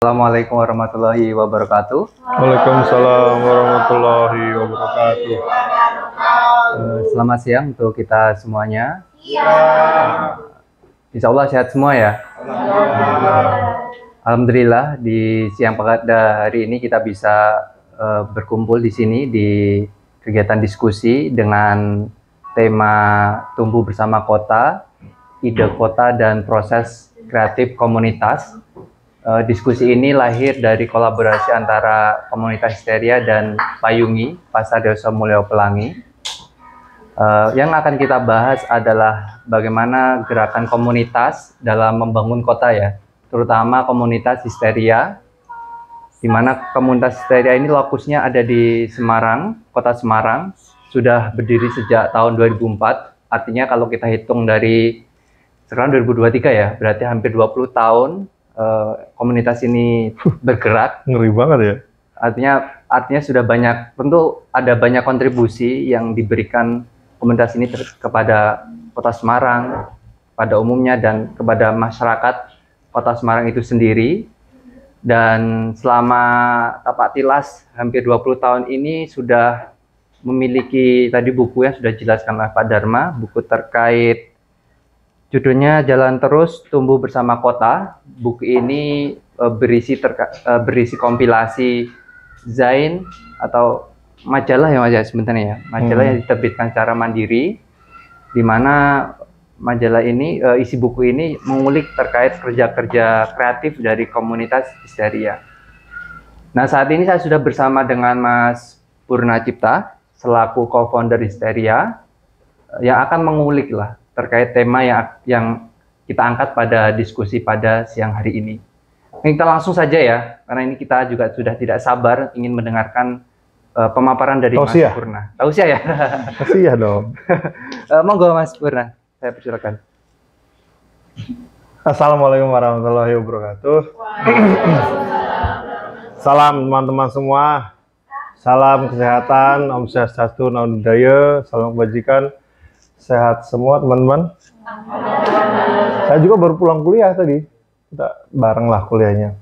Assalamualaikum warahmatullahi wabarakatuh. Waalaikumsalam warahmatullahi wabarakatuh. Selamat siang untuk kita semuanya. Insya Allah sehat semua ya. Alhamdulillah di siang pada hari ini kita bisa berkumpul di sini di kegiatan diskusi dengan tema tumbuh bersama kota, ide kota dan proses kreatif komunitas. Diskusi ini lahir dari kolaborasi antara komunitas Histeria dan Payungi, Pasar Desa Mulyo Pelangi. Yang akan kita bahas adalah bagaimana gerakan komunitas dalam membangun kota ya, terutama komunitas Histeria, di mana komunitas Histeria ini lokusnya ada di Semarang, kota Semarang, sudah berdiri sejak tahun 2004, artinya kalau kita hitung dari sekarang 2023 ya, berarti hampir 20 tahun komunitas ini bergerak. Ngeri banget ya. Artinya sudah banyak, tentu ada banyak kontribusi yang diberikan komunitas ini kepada Kota Semarang pada umumnya dan kepada masyarakat Kota Semarang itu sendiri. Dan selama tapak tilas hampir 20 tahun ini sudah memiliki tadi buku yang sudah dijelaskan oleh Pak Dharma, buku terkait judulnya Jalan Terus Tumbuh Bersama Kota. Buku ini berisi kompilasi zain atau majalah ya Mas ya sebenarnya ya. Majalah yang diterbitkan secara mandiri, di mana majalah ini, isi buku ini mengulik terkait kerja-kerja kreatif dari komunitas Histeria. Nah, saat ini saya sudah bersama dengan Mas Purna Cipta selaku co-founder Histeria yang akan mengulik lah terkait tema yang kita angkat pada diskusi pada siang hari ini. Kita langsung saja ya, karena ini kita juga sudah tidak sabar ingin mendengarkan pemaparan dari Mas Purna. Tausiah ya? Tausiah dong. Monggo Mas Purna, saya persilakan. Assalamualaikum warahmatullahi wabarakatuh. Salam teman-teman semua. Salam kesehatan, Om Swastiastu, Namo Buddhaya, salam kebajikan. Sehat semua teman-teman. Saya juga baru pulang kuliah tadi. Kita bareng lah kuliahnya.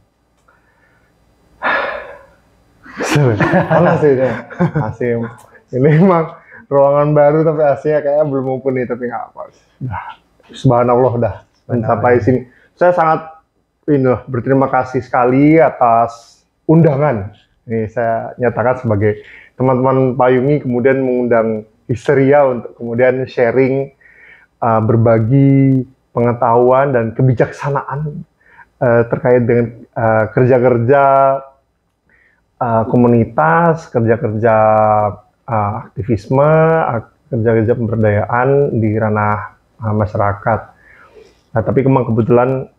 Panas sih ini. AC. Ini memang ruangan baru tapi AC-nya kayaknya belum mumpuni, tapi nggak apa. Subhanallah dah sampai sini. Saya sangat berterima kasih sekali atas undangan. Ini saya nyatakan sebagai teman-teman Payungi kemudian mengundang Histeria untuk kemudian sharing, berbagi pengetahuan dan kebijaksanaan terkait dengan kerja-kerja komunitas, kerja-kerja aktivisme, kerja-kerja pemberdayaan di ranah masyarakat. Nah, tapi memang kebetulan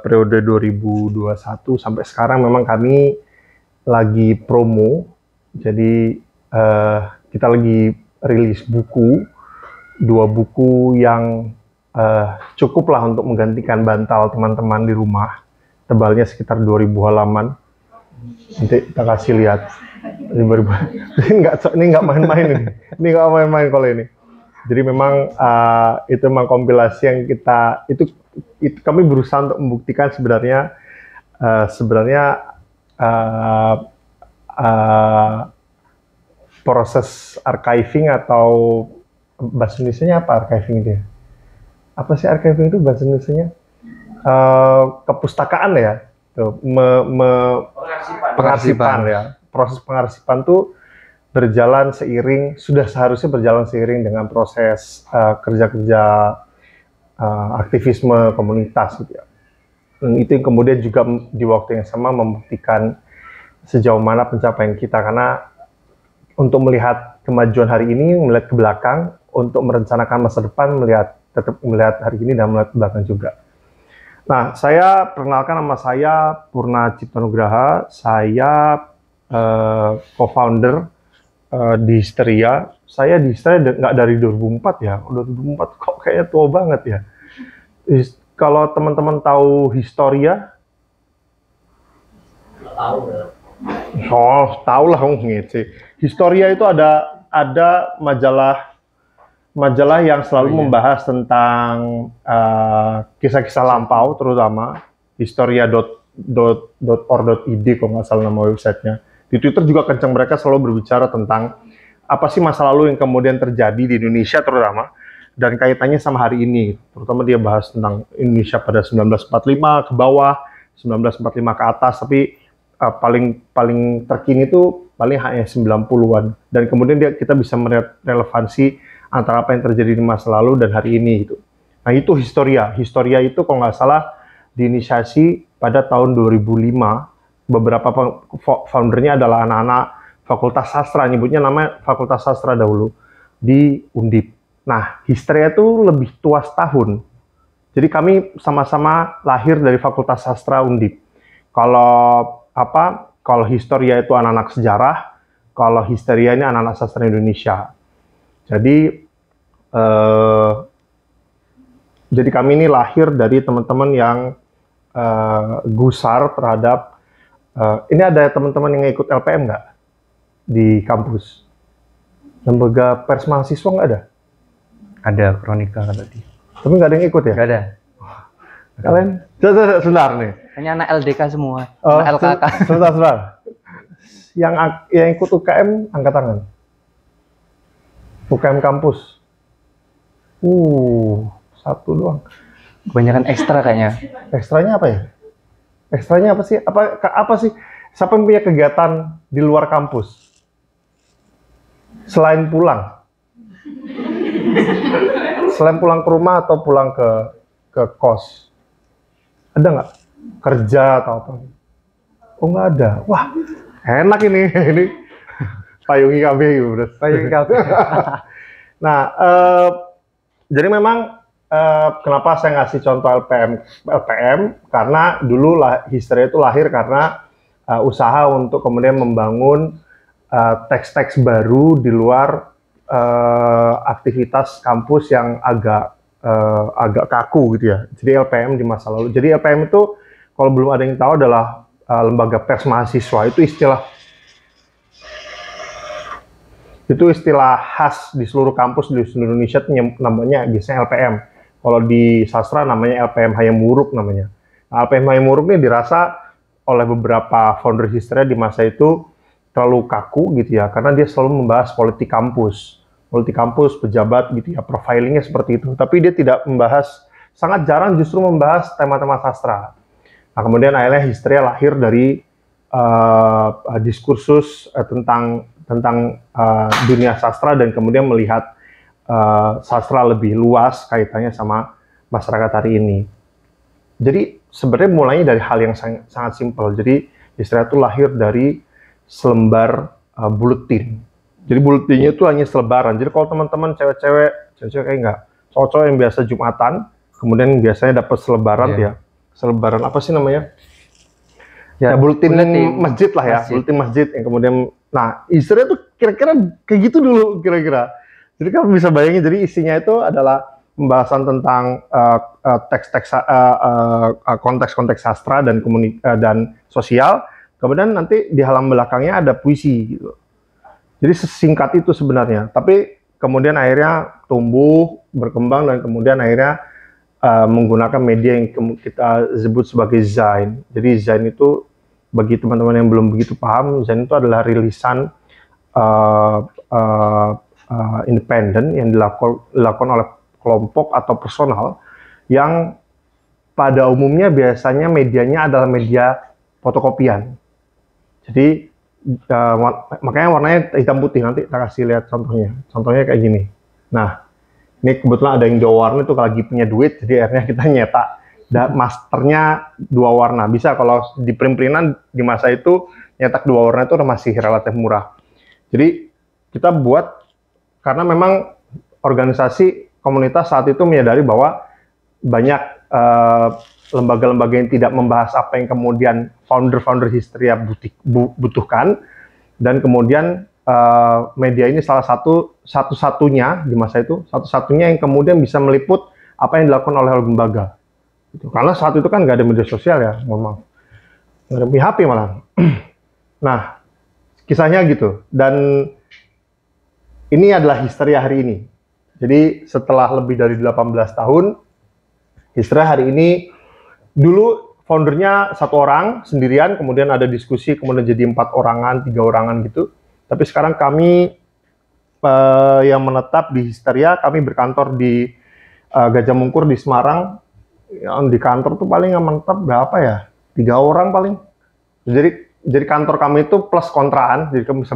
periode 2021 sampai sekarang memang kami lagi promo, jadi kita lagi rilis buku, 2 buku yang cukup lah untuk menggantikan bantal teman-teman di rumah. Tebalnya sekitar 2000 halaman. Nanti kita kasih lihat. Ini nggak main-main ini. Ini nggak main-main kalau ini. Jadi memang itu memang kompilasi yang itu kami berusaha untuk membuktikan sebenarnya proses archiving atau bahasa Indonesia-nya apa archiving itu ya? Apa sih archiving itu bahasa Indonesia-nya? Kepustakaan ya. Tuh, pengarsipan ya. Proses pengarsipan itu berjalan seiring, sudah seharusnya berjalan seiring dengan proses kerja-kerja aktivisme komunitas gitu ya. Dan itu yang kemudian juga di waktu yang sama membuktikan sejauh mana pencapaian kita, karena untuk melihat kemajuan hari ini, melihat ke belakang, untuk merencanakan masa depan, tetap melihat hari ini dan melihat ke belakang juga. Nah, saya perkenalkan nama saya Purna Cipta Nugraha, saya co-founder di Histeria. Saya di Histeria nggak dari 2004 ya, 2004 kok kayaknya tua banget ya. Kalau teman-teman tahu Historia, tahu lah gitu. Historia itu ada majalah yang selalu membahas tentang kisah-kisah lampau, terutama .or.id kalau nggak salah nama websitenya. Di Twitter juga kencang, mereka selalu berbicara tentang apa sih masa lalu yang kemudian terjadi di Indonesia terutama, dan kaitannya sama hari ini. Terutama dia bahas tentang Indonesia pada 1945 ke bawah, 1945 ke atas, tapi paling terkini itu paling hanya 90-an. Dan kemudian kita bisa melihat relevansi antara apa yang terjadi di masa lalu dan hari ini gitu. Nah, itu Historia. Historia itu kalau nggak salah diinisiasi pada tahun 2005. Beberapa foundernya adalah anak-anak Fakultas Sastra, nyebutnya namanya Fakultas Sastra dahulu, di Undip. Nah, Historia itu lebih tua setahun. Jadi kami sama-sama lahir dari Fakultas Sastra Undip. Kalau Historia itu anak-anak sejarah, kalau Histeria ini anak-anak sastra Indonesia. Jadi kami ini lahir dari teman-teman yang gusar terhadap ini ada teman-teman yang ikut LPM nggak di kampus? Lembaga pers mahasiswa nggak ada? Ada Kronika tadi. Tapi nggak ada yang ikut ya? Nggak ada. Kalian? Sebentar nih. Hanya anak LDK semua, Oh, anak LKK. Sebentar. Yang ikut UKM angkat tangan. UKM kampus. Satu doang. Kebanyakan ekstra kayaknya. Ekstranya apa ya? Ekstranya apa sih? Apa sih? Siapa yang punya kegiatan di luar kampus? Selain pulang. Selain pulang ke rumah atau pulang ke kos. Ada nggak? Kerja atau apa? Oh, nggak ada. Wah, enak ini. Ini payungi KB gitu. Payungi KB. Nah, jadi memang kenapa saya ngasih contoh LPM? Karena dulu Historia itu lahir karena usaha untuk kemudian membangun teks-teks baru di luar aktivitas kampus yang agak kaku gitu ya. Jadi LPM di masa lalu. Jadi LPM itu kalau belum ada yang tahu adalah lembaga pers mahasiswa. Itu istilah khas di seluruh kampus di seluruh Indonesia, namanya biasanya LPM. Kalau di sastra namanya LPM Hayam Wuruk namanya. Nah, LPM Hayam Wuruk ini dirasa oleh beberapa founder Historia di masa itu terlalu kaku gitu ya, karena dia selalu membahas politik kampus, pejabat gitu ya, profilingnya seperti itu. Tapi dia tidak membahas, sangat jarang justru membahas tema-tema sastra. Nah, kemudian akhirnya Historia lahir dari diskursus tentang dunia sastra dan kemudian melihat sastra lebih luas kaitannya sama masyarakat hari ini. Jadi sebenarnya mulainya dari hal yang sangat simpel. Jadi Historia itu lahir dari selembar buletin. Jadi buletinnya itu hanya selebaran. Jadi kalau teman-teman cewek-cewek kayak enggak, cowok-cowok yang biasa Jumatan, kemudian biasanya dapat selebaran ya. Selebaran apa sih namanya? Ya, buletin masjid lah ya, buletin masjid yang kemudian, nah Historia tuh kira-kira kayak gitu dulu kira-kira. Jadi kamu bisa bayangin, jadi isinya itu adalah pembahasan tentang teks-teks konteks-konteks sastra dan dan sosial. Kemudian nanti di halaman belakangnya ada puisi gitu. Jadi sesingkat itu sebenarnya. Tapi kemudian akhirnya tumbuh, berkembang dan kemudian akhirnya menggunakan media yang kita sebut sebagai Zain. Jadi Zain itu bagi teman-teman yang belum begitu paham, Zain itu adalah rilisan independen yang dilakukan oleh kelompok atau personal yang pada umumnya biasanya medianya adalah media fotokopian. Jadi makanya warnanya hitam putih. Nanti kita kasih lihat contohnya. Contohnya kayak gini. Nah, ini kebetulan ada yang 2 warna itu lagi punya duit, jadi akhirnya kita nyetak masternya 2 warna. Bisa kalau di print-printan di masa itu nyetak 2 warna itu masih relatif murah. Jadi kita buat karena memang organisasi komunitas saat itu menyadari bahwa banyak lembaga-lembaga yang tidak membahas apa yang kemudian founder Historia butuhkan, dan kemudian media ini satu-satunya di masa itu, satu-satunya yang kemudian bisa meliput apa yang dilakukan oleh lembaga. Gitu. Karena saat itu kan nggak ada media sosial ya, mohon maaf. Nggak ada HP malah. Nah, kisahnya gitu. Dan ini adalah Historia hari ini. Jadi setelah lebih dari 18 tahun, Historia hari ini, dulu foundernya 1 orang sendirian, kemudian ada diskusi, kemudian jadi 4 orangan, 3 orangan gitu. Tapi sekarang kami yang menetap di Histeria, kami berkantor di Gajah Mungkur di Semarang. Yang di kantor tuh paling yang menetap berapa ya? 3 orang paling. Jadi kantor kami itu plus kontraan. Jadi kamu bisa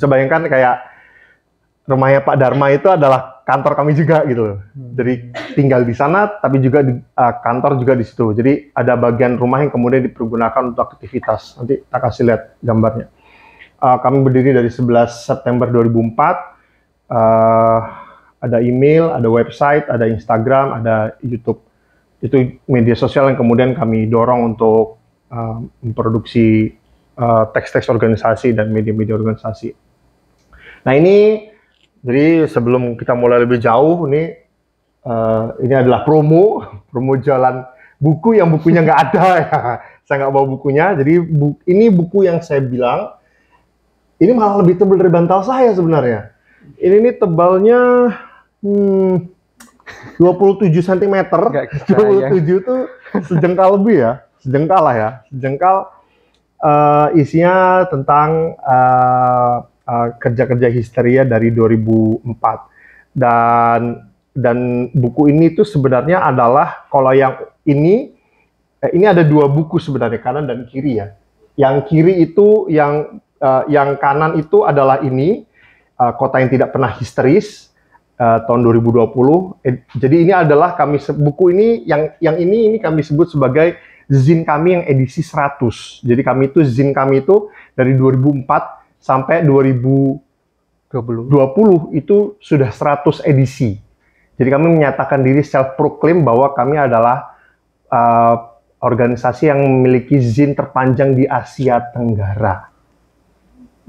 bayangkan kayak rumahnya Pak Dharma itu adalah kantor kami juga gitu loh. Jadi tinggal di sana, tapi juga kantor juga di situ. Jadi ada bagian rumah yang kemudian dipergunakan untuk aktivitas. Nanti kita kasih lihat gambarnya. Kami berdiri dari 11 September 2004. Ada email, ada website, ada Instagram, ada YouTube. Itu media sosial yang kemudian kami dorong untuk memproduksi teks-teks organisasi dan media-media organisasi. Nah ini, jadi sebelum kita mulai lebih jauh, ini adalah promo jualan buku yang bukunya nggak ada ya. Saya nggak bawa bukunya, jadi ini buku yang saya bilang, ini malah lebih tebal dari bantal saya sebenarnya. Ini tebalnya 27 cm, 27 itu sejengkal lebih ya, sejengkal lah ya, sejengkal. Isinya tentang kerja-kerja Histeria dari 2004 dan buku ini tuh sebenarnya adalah, kalau yang ini ada 2 buku sebenarnya, kanan dan kiri ya. Yang kiri itu yang kanan itu adalah ini Kota yang Tidak Pernah Histeris tahun 2020. Jadi ini adalah buku ini yang ini kami sebut sebagai zin kami yang edisi 100. Jadi zin kami itu dari 2004 sampai 2020 itu sudah 100 edisi. Jadi kami menyatakan diri self proclaim bahwa kami adalah organisasi yang memiliki zin terpanjang di Asia Tenggara.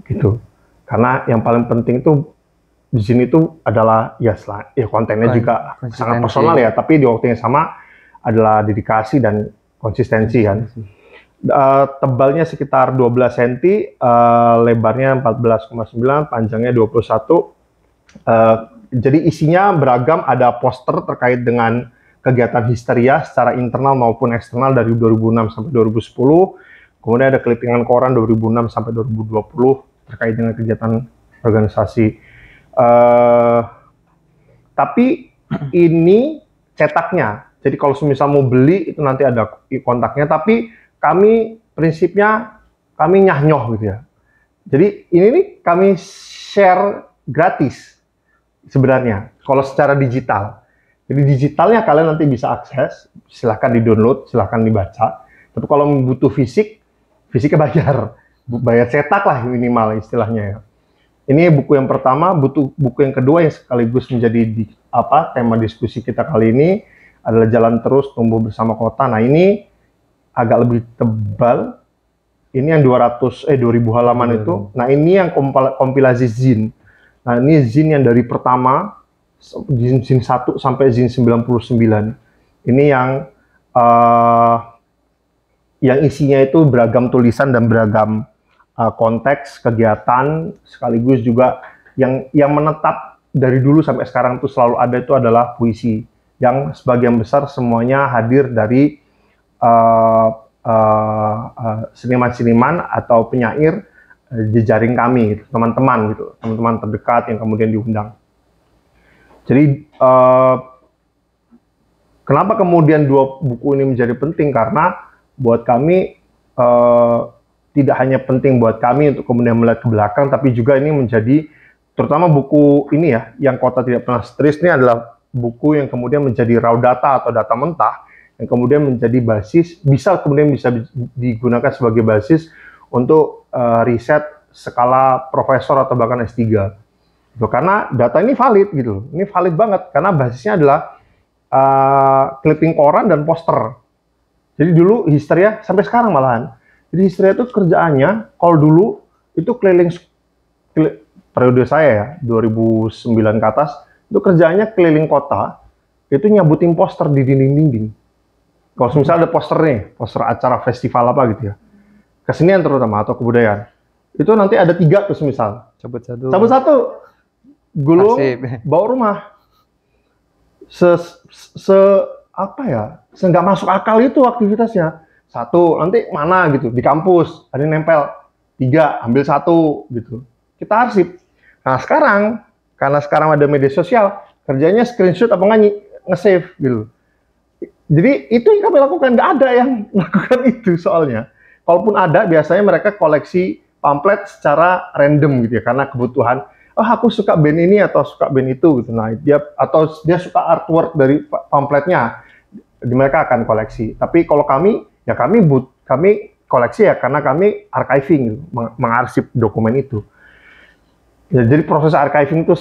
Gitu. Karena yang paling penting itu zin itu adalah ya kontennya juga sangat personal ya, tapi di waktu yang sama adalah dedikasi dan konsistensi kan. Tebalnya sekitar 12 cm, lebarnya 14,9, panjangnya 21. Jadi isinya beragam, ada poster terkait dengan kegiatan Histeria secara internal maupun eksternal dari 2006 sampai 2010. Kemudian ada clippingan koran 2006 sampai 2020 terkait dengan kegiatan organisasi. Tapi ini cetaknya. Jadi kalau misal mau beli itu nanti ada kontaknya, tapi kami prinsipnya kami nyah-nyoh gitu ya. Jadi ini nih kami share gratis sebenarnya kalau secara digital. Jadi digitalnya kalian nanti bisa akses, silahkan di-download, silahkan dibaca. Tapi kalau butuh fisiknya bayar cetak lah minimal istilahnya ya. Ini buku yang pertama, buku yang kedua yang sekaligus menjadi tema diskusi kita kali ini adalah Jalan Terus Tumbuh Bersama Kota. Nah ini agak lebih tebal. Ini yang 2000 halaman itu. Nah ini yang kompilasi zin. Nah ini zin yang dari pertama, zin 1 sampai zin 99. Ini yang isinya itu beragam tulisan dan beragam konteks, kegiatan, sekaligus juga yang menetap dari dulu sampai sekarang itu selalu ada itu adalah puisi. Yang sebagian besar semuanya hadir dari seniman-seniman atau penyair jejaring kami, gitu, teman-teman gitu, teman-teman terdekat yang kemudian diundang. Jadi kenapa kemudian 2 buku ini menjadi penting? Karena buat kami tidak hanya penting buat kami untuk kemudian melihat ke belakang, tapi juga ini menjadi, terutama buku ini ya, yang Kota Tidak Pernah Histeris ini adalah buku yang kemudian menjadi raw data atau data mentah, yang kemudian menjadi basis, bisa digunakan sebagai basis untuk riset skala profesor atau bahkan S3. Gitu. Karena data ini valid gitu, ini valid banget, karena basisnya adalah clipping koran dan poster. Jadi dulu Histeria, sampai sekarang malahan, jadi Histeria itu kerjaannya, kalau dulu itu periode saya ya, 2009 ke atas, itu kerjaannya keliling kota, itu nyabutin poster di dinding-dinding. Kalau misalnya ada poster nih, poster acara festival apa gitu ya, kesenian terutama atau kebudayaan, itu nanti ada 3 terus misal. Cabut satu, gulung, bawa rumah. Nggak masuk akal itu aktivitasnya. satu, nanti mana gitu, di kampus, ada yang nempel, 3, ambil 1 gitu. Kita arsip. Nah sekarang, karena sekarang ada media sosial, kerjanya screenshot apa nggak nge-save gitu. Jadi itu yang kami lakukan, nggak ada yang melakukan itu soalnya. Kalaupun ada, biasanya mereka koleksi pamflet secara random gitu ya, karena kebutuhan. Oh aku suka band ini atau suka band itu gitu. Nah dia suka artwork dari pamfletnya, mereka akan koleksi. Tapi kalau kami ya kami koleksi ya karena kami archiving gitu, mengarsip dokumen itu. Ya, jadi proses archiving itu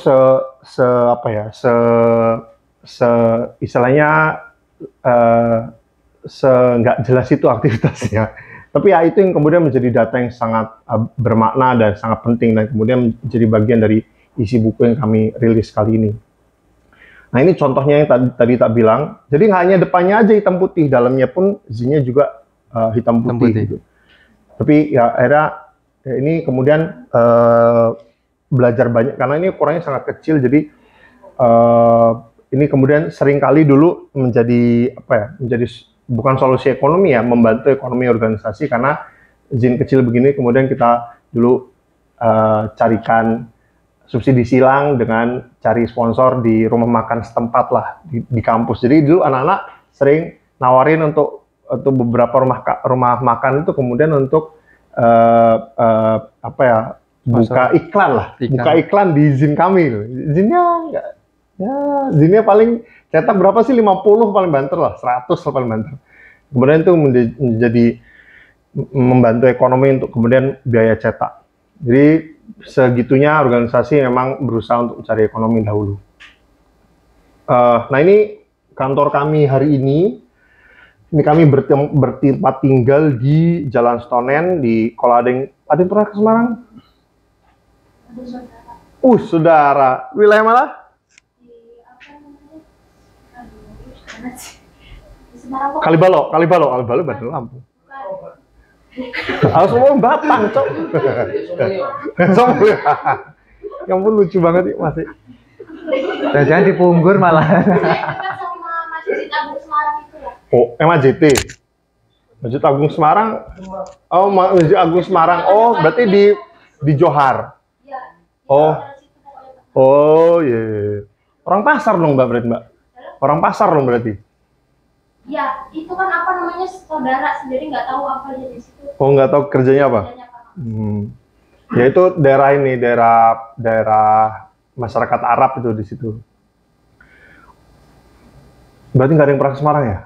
istilahnya nggak jelas itu aktivitasnya. Tapi ya itu yang kemudian menjadi data yang sangat bermakna dan sangat penting dan kemudian menjadi bagian dari isi buku yang kami rilis kali ini. Nah ini contohnya yang tadi tak bilang. Jadi nggak hanya depannya aja hitam putih, dalamnya pun izinnya juga hitam putih. Gitu. Tapi ya akhirnya ini kemudian belajar banyak karena ini ukurannya sangat kecil, jadi ini kemudian seringkali dulu menjadi menjadi bukan solusi ekonomi ya, membantu ekonomi organisasi karena izin kecil begini kemudian kita dulu carikan subsidi silang dengan cari sponsor di rumah makan setempat lah di kampus. Jadi dulu anak-anak sering nawarin untuk beberapa rumah makan itu kemudian untuk buka iklan lah, buka iklan di izin kami. Izinnya enggak, ya izinnya paling cetak berapa sih, 50 paling banter lah, 100 paling banter. Kemudian itu menjadi membantu ekonomi untuk kemudian biaya cetak. Jadi segitunya organisasi memang berusaha untuk mencari ekonomi dahulu. Nah ini kantor kami hari ini. Ini kami bertempat tinggal di Jalan Stonen di Kolading. Ada yang pernah ke Semarang? Saudara. Wilayah mana? Kalibalo, Bandar Lampung. Harus ngomong Batang, Cok. Yang pun lucu banget ya, masih. Jangan dipunggur malah. Oh, MAJT. Masjid Agung Semarang. Oh, Masjid Agung Semarang. Oh, berarti di Johar. Oh, iya. Orang pasar dong, Mbak, berarti, Mbak. Orang pasar dong berarti. Ya, itu kan saudara sendiri nggak tahu apa di situ. Oh, nggak tahu kerjanya apa? Ya itu daerah ini, daerah masyarakat Arab itu di situ. Berarti nggak ada yang pernah ke Semarang ya?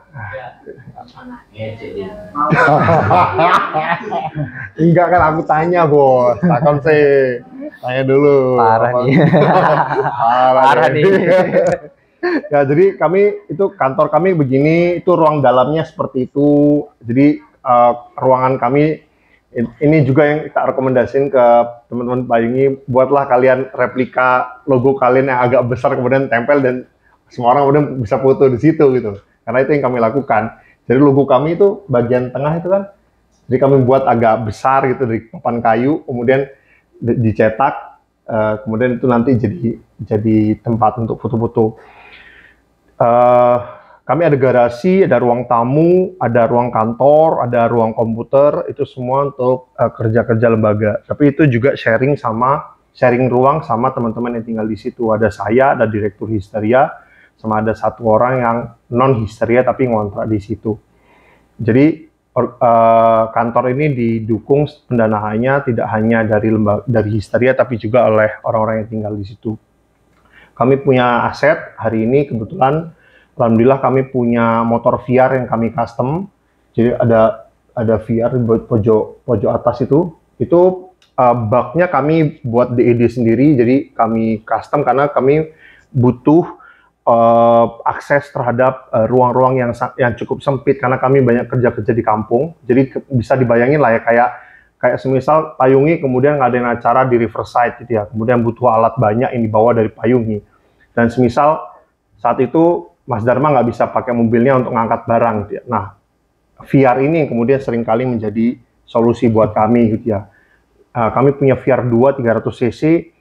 Enggak kan, aku tanya bos. Takon sih. Tanya dulu. Parah nih. Parah nih. Ya jadi kantor kami begini, itu ruang dalamnya seperti itu. Jadi ruangan kami ini juga yang kita rekomendasiin ke teman-teman Payungi, buatlah kalian replika logo kalian yang agak besar kemudian tempel dan semua orang kemudian bisa foto di situ gitu. Karena itu yang kami lakukan. Jadi logo kami itu bagian tengah itu kan, jadi kami buat agak besar gitu dari papan kayu, kemudian dicetak, kemudian itu nanti jadi tempat untuk foto-foto. Kami ada garasi, ada ruang tamu, ada ruang kantor, ada ruang komputer, itu semua untuk kerja-kerja lembaga. Tapi itu juga sharing ruang sama teman-teman yang tinggal di situ. Ada saya, ada direktur Histeria, sama ada satu orang yang non Histeria tapi ngontrak di situ. Jadi kantor ini didukung pendanaannya tidak hanya dari Histeria tapi juga oleh orang-orang yang tinggal di situ. Kami punya aset hari ini kebetulan, alhamdulillah kami punya motor VR yang kami custom. Jadi ada VR di pojok atas itu baknya kami buat DED sendiri. Jadi kami custom karena kami butuh akses terhadap ruang-ruang yang cukup sempit karena kami banyak kerja-kerja di kampung. Jadi bisa dibayangin lah ya kayak semisal Payungi kemudian ngadain acara di Riverside gitu ya. Kemudian butuh alat banyak yang dibawa dari Payungi. Dan semisal saat itu Mas Dharma nggak bisa pakai mobilnya untuk ngangkat barang gitu ya. Nah, VR ini yang kemudian seringkali menjadi solusi buat kami gitu ya. Kami punya VR 2 300 cc.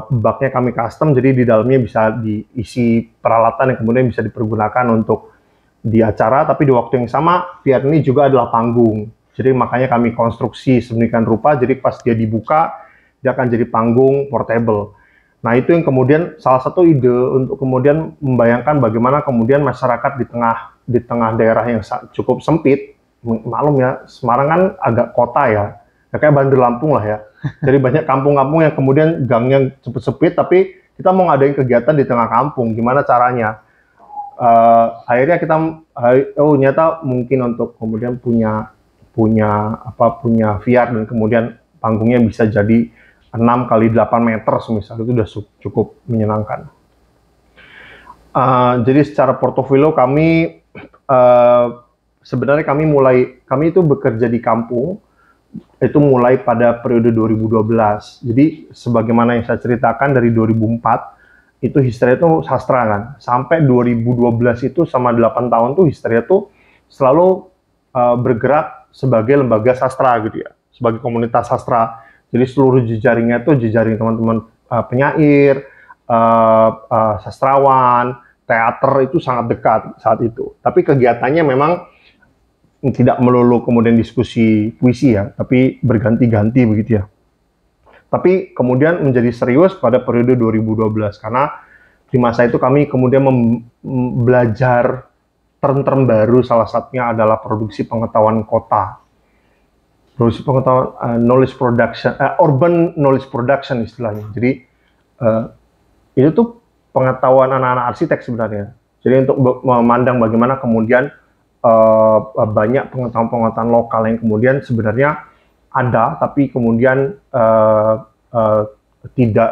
Baknya kami custom, jadi di dalamnya bisa diisi peralatan yang kemudian bisa dipergunakan untuk di acara, tapi di waktu yang sama VR ini juga adalah panggung. Jadi makanya kami konstruksi sedemikian rupa, jadi pas dia dibuka, dia akan jadi panggung portable. Nah itu yang kemudian salah satu ide untuk kemudian membayangkan bagaimana kemudian masyarakat di tengah daerah yang cukup sempit, maklum ya, Semarang kan agak kota ya kayak Bandar Lampung lah ya. Jadi banyak kampung-kampung yang kemudian gangnya sempit, tapi kita mau ngadain kegiatan di tengah kampung, gimana caranya? Akhirnya kita nyata mungkin untuk kemudian punya VR dan kemudian panggungnya bisa jadi 6 kali 8 meter misalnya, itu udah cukup menyenangkan. Jadi secara portofolio kami sebenarnya kami itu bekerja di kampung itu mulai pada periode 2012. Jadi sebagaimana yang saya ceritakan dari 2004 itu Histeria itu sastra kan. Sampai 2012 itu sama 8 tahun tuh Histeria tuh selalu bergerak sebagai lembaga sastra gitu ya. Sebagai komunitas sastra. Jadi seluruh jejaringnya itu jejaring teman-teman penyair, sastrawan, teater itu sangat dekat saat itu. Tapi kegiatannya memang tidak melulu kemudian diskusi puisi ya, tapi berganti-ganti begitu ya. Tapi kemudian menjadi serius pada periode 2012 karena di masa itu kami kemudian belajar term-term baru, salah satunya adalah produksi pengetahuan kota. Produksi pengetahuan knowledge production, urban knowledge production istilahnya. Jadi itu tuh pengetahuan anak-anak arsitek sebenarnya. Jadi untuk memandang bagaimana kemudian banyak pengetahuan-pengetahuan lokal yang kemudian sebenarnya ada, tapi kemudian tidak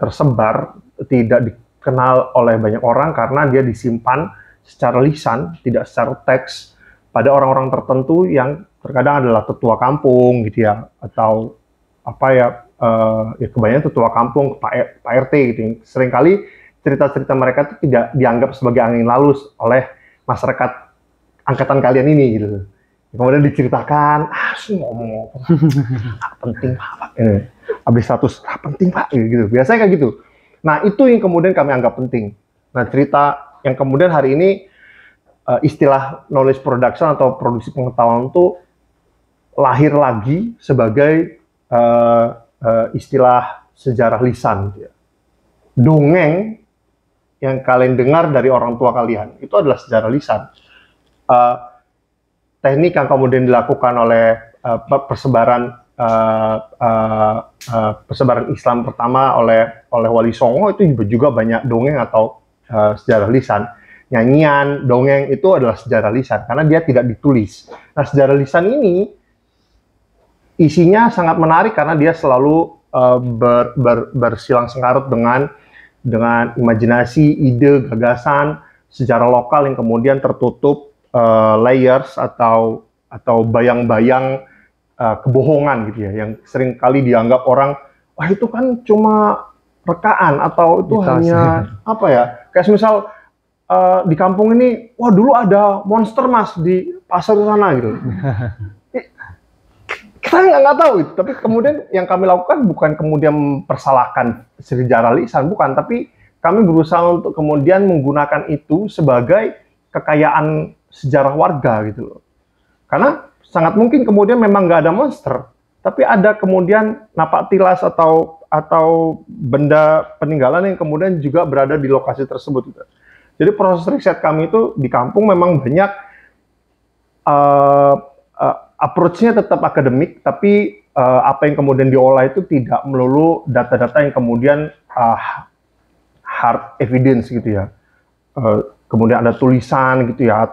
tersebar, tidak dikenal oleh banyak orang karena dia disimpan secara lisan, tidak secara teks pada orang-orang tertentu yang terkadang adalah tetua kampung gitu ya, atau apa ya, ya kebanyakan tetua kampung, Pak RT gitu. Seringkali cerita-cerita mereka itu tidak dianggap sebagai angin lalu oleh masyarakat angkatan kalian ini gitu. Kemudian diceritakan, ngomong penting Pak, habis status penting Pak gitu. Biasanya kayak gitu. Nah itu yang kemudian kami anggap penting. Nah cerita yang kemudian hari ini istilah knowledge production atau produksi pengetahuan itu lahir lagi sebagai istilah sejarah lisan. Gitu ya. Dongeng yang kalian dengar dari orang tua kalian itu adalah sejarah lisan. Teknik yang kemudian dilakukan oleh persebaran Islam pertama oleh Wali Songo itu juga banyak dongeng atau sejarah lisan. Nyanyian, dongeng itu adalah sejarah lisan karena dia tidak ditulis. Nah, sejarah lisan ini isinya sangat menarik karena dia selalu bersilang sengkarut dengan imajinasi, ide, gagasan, sejarah lokal yang kemudian tertutup layers atau bayang-bayang kebohongan gitu ya, yang sering kali dianggap orang, wah itu kan cuma rekaan atau itu hanya apa ya, kayak misal di kampung ini, wah dulu ada monster mas di pasar sana gitu. Kita nggak tahu itu, tapi kemudian yang kami lakukan bukan kemudian mempersalahkan sejarah lisan, bukan, tapi kami berusaha untuk kemudian menggunakan itu sebagai kekayaan sejarah warga gitu loh. Karena sangat mungkin kemudian memang nggak ada monster, tapi ada kemudian napak tilas atau benda peninggalan yang kemudian juga berada di lokasi tersebut. Gitu. Jadi proses riset kami itu di kampung memang banyak approach-nya tetap akademik, tapi apa yang kemudian diolah itu tidak melulu data-data yang kemudian hard evidence gitu ya. Kemudian ada tulisan gitu ya,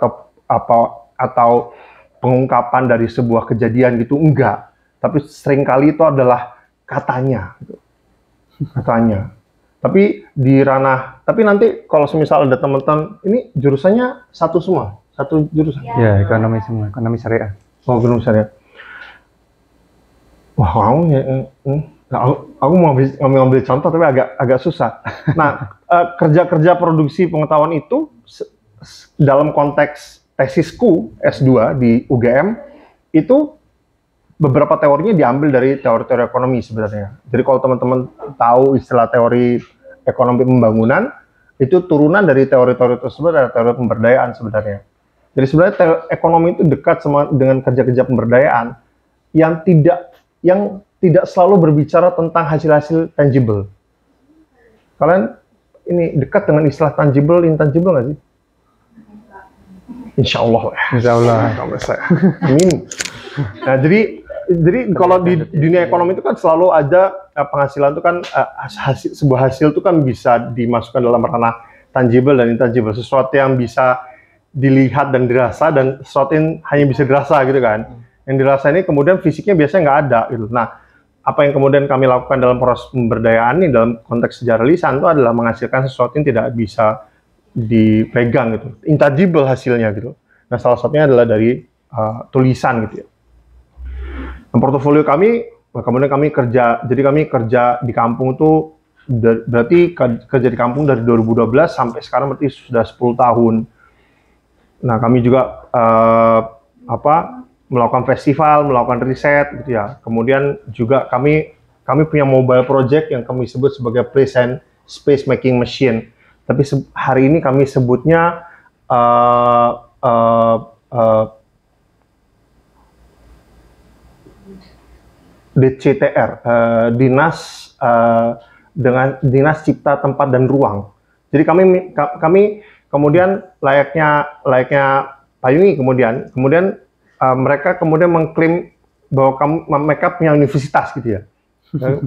atau pengungkapan dari sebuah kejadian gitu, enggak. Tapi seringkali itu adalah katanya, gitu. Katanya. Tapi di ranah, tapi nanti kalau semisal ada teman-teman, ini jurusannya satu semua, satu jurusan. Ya, ekonomi semua, ekonomi syariah. Oh, ekonomi syariah. Wah, kamu ya, aku mau ngambil contoh tapi agak susah. Nah, kerja-kerja produksi pengetahuan itu dalam konteks tesisku S2 di UGM itu beberapa teorinya diambil dari teori-teori ekonomi sebenarnya. Jadi kalau teman-teman tahu istilah teori ekonomi pembangunan, Itu turunan dari teori-teori tersebut adalah teori pemberdayaan sebenarnya. Jadi sebenarnya ekonomi itu dekat sama dengan kerja-kerja pemberdayaan yang tidak selalu berbicara tentang hasil-hasil tangible. Kalian ini dekat dengan istilah tangible, intangible nggak sih? Insya Allah ya. Insya Allah. Amin. Nah, jadi kalau di dunia ekonomi itu kan selalu ada penghasilan itu kan sebuah hasil itu kan bisa dimasukkan dalam ranah tangible dan intangible, sesuatu yang bisa dilihat dan dirasa dan sesuatu yang hanya bisa dirasa gitu kan. Yang dirasa ini kemudian fisiknya biasanya nggak ada gitu. Nah, apa yang kemudian kami lakukan dalam proses pemberdayaan ini dalam konteks sejarah lisan itu adalah menghasilkan sesuatu yang tidak bisa dipegang gitu, intangible hasilnya gitu. Nah, salah satunya adalah dari tulisan gitu ya. Nah, portofolio kami, kemudian kami kerja, jadi kami kerja di kampung itu berarti kerja di kampung dari 2012 sampai sekarang berarti sudah 10 tahun. Nah, kami juga melakukan festival, melakukan riset gitu ya. Kemudian juga kami punya mobile project yang kami sebut sebagai Present Space Making Machine. Tapi hari ini kami sebutnya DCTR, Dinas Cipta Tempat dan Ruang. Jadi kami kemudian layaknya Payungi kemudian mereka kemudian mengklaim bahwa mereka punya universitas gitu ya,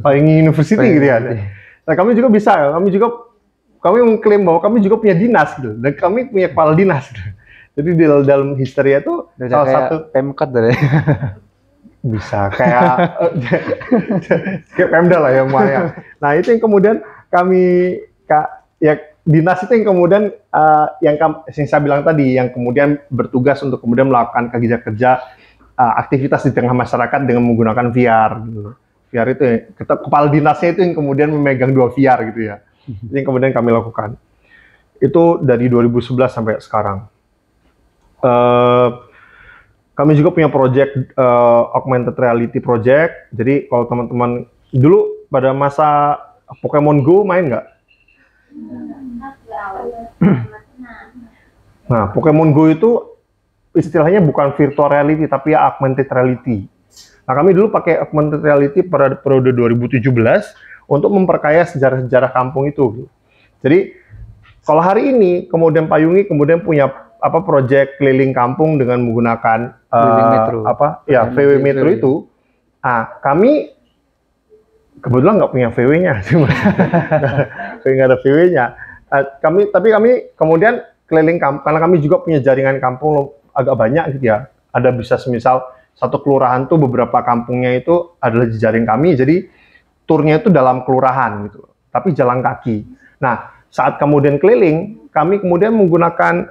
Payungi University gitu ya. Nah, kami juga bisa, kami mengklaim bahwa kami juga punya dinas gitu, dan kami punya kepala dinas gitu. Jadi di dalam history itu salah satu Pemkot dari bisa kayak Pemda lah ya Maya. Nah, itu yang kemudian kami dinas itu yang kemudian yang saya bilang tadi, yang kemudian bertugas untuk kemudian melakukan kerja-kerja aktivitas di tengah masyarakat dengan menggunakan VR gitu. VR itu kepala dinasnya itu yang kemudian memegang 2 VR gitu ya. Itu yang kemudian kami lakukan. Itu dari 2011 sampai sekarang. Kami juga punya project augmented reality project. Jadi kalau teman-teman dulu pada masa Pokemon Go main nggak? Nah, Pokemon Go itu istilahnya bukan virtual reality tapi augmented reality. Nah, kami dulu pakai augmented reality pada periode 2017 untuk memperkaya sejarah-sejarah kampung itu. Jadi kalau hari ini kemudian Payungi kemudian punya project keliling kampung dengan menggunakan VW Metro itu. Kami kebetulan nggak punya VW-nya, nggak ada VW-nya. Tapi kami kemudian keliling kampung karena kami juga punya jaringan kampung agak banyak gitu ya. Ada bisa semisal satu kelurahan tuh beberapa kampungnya itu adalah jejaring kami, jadi turnya itu dalam kelurahan gitu, tapi jalan kaki. Nah, saat kemudian keliling, kami kemudian menggunakan